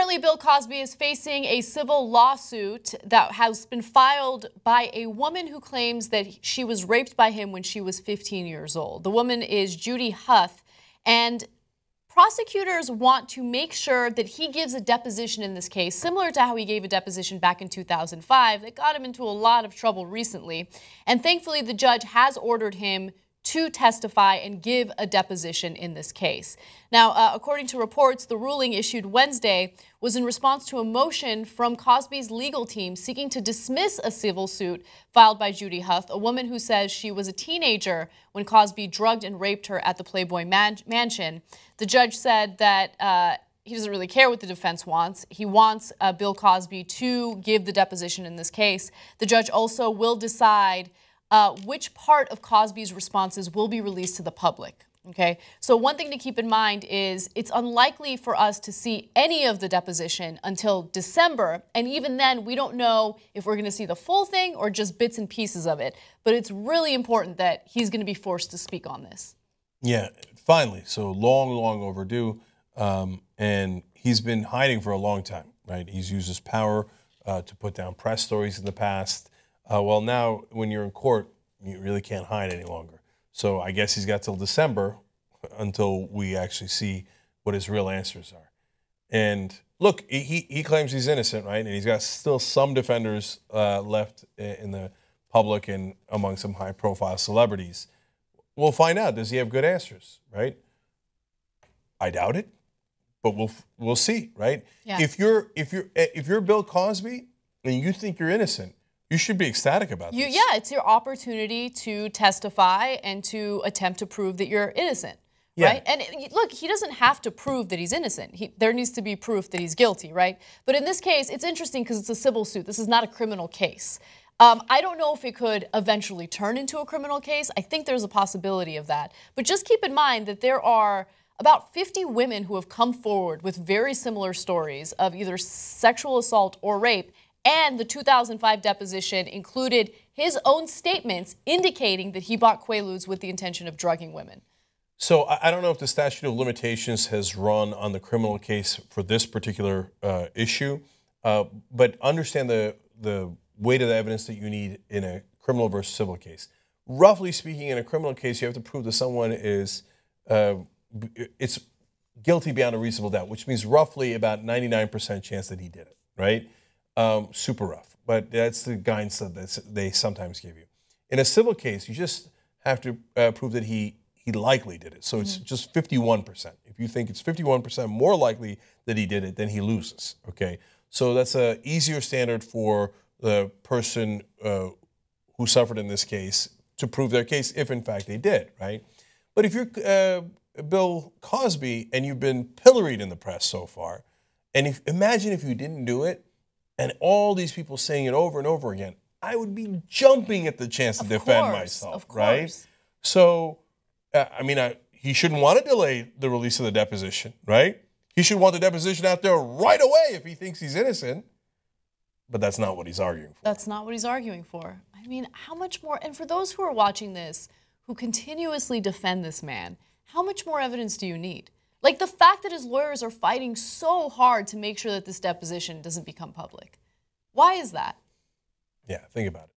Currently, Bill Cosby is facing a civil lawsuit that has been filed by a woman who claims that she was raped by him when she was 15 years old. The woman is Judy Huth, and prosecutors want to make sure that he gives a deposition in this case, similar to how he gave a deposition back in 2005 that got him into a lot of trouble recently. And thankfully, the judge has ordered him to testify and give a deposition in this case. Now, according to reports, the ruling issued Wednesday was in response to a motion from Cosby's legal team seeking to dismiss a civil suit filed by Judy Huth, a woman who says she was a teenager when Cosby drugged and raped her at the Playboy Mansion. The judge said that he doesn't really care what the defense wants. He wants Bill Cosby to give the deposition in this case. The judge also will decide which part of Cosby's responses will be released to the public. Okay, so one thing to keep in mind is it's unlikely for us to see any of the deposition until December, and even then we don't know if we're going to see the full thing or just bits and pieces of it. But it's really important that he's going to be forced to speak on this. Yeah, finally. So long overdue, and he's been hiding for a long time, right? He's used his power to put down press stories in the past. Well, now when you're in court, you really can't hide any longer. So I guess he's got till December until we actually see what his real answers are. And look, he claims he's innocent, right? And he's got still some defenders left in the public and among some high-profile celebrities. We'll find out. Does he have good answers, right? I doubt it, but we'll see, right? Yeah. If you're Bill Cosby and you think you're innocent, you should be ecstatic about this. Yeah, it's your opportunity to testify and to attempt to prove that you're innocent, right? And look, he doesn't have to prove that he's innocent. There needs to be proof that he's guilty, right? But in this case, it's interesting because it's a civil suit. This is not a criminal case. I don't know if it could eventually turn into a criminal case. I think there's a possibility of that. But just keep in mind that there are about 50 women who have come forward with very similar stories of either sexual assault or rape. And the 2005 deposition included his own statements indicating that he bought Quaaludes with the intention of drugging women. So I don't know if the statute of limitations has run on the criminal case for this particular issue, but understand the weight of the evidence that you need in a criminal versus civil case. Roughly speaking, in a criminal case, you have to prove that someone is it's guilty beyond a reasonable doubt, which means roughly about 99% chance that he did it, right? Super rough, but that's the guidance that they sometimes give you. In a civil case, you just have to prove that he likely did it. So it's just 51%. If you think it's 51% more likely that he did it, then he loses, okay? So that's an easier standard for the person who suffered in this case to prove their case if, in fact, they did, right? But if you're Bill Cosby and you've been pilloried in the press so far, and imagine if you didn't do it, and all these people saying it over and over again, I would be jumping at the chance to defend myself, right? So, I mean, he shouldn't want to delay the release of the deposition, right? He should want the deposition out there right away if he thinks he's innocent. But that's not what he's arguing for. That's not what he's arguing for. I mean, how much more? And for those who are watching this, who continuously defend this man, how much more evidence do you need? Like the fact that his lawyers are fighting so hard to make sure that this deposition doesn't become public. Why is that? Yeah, think about it.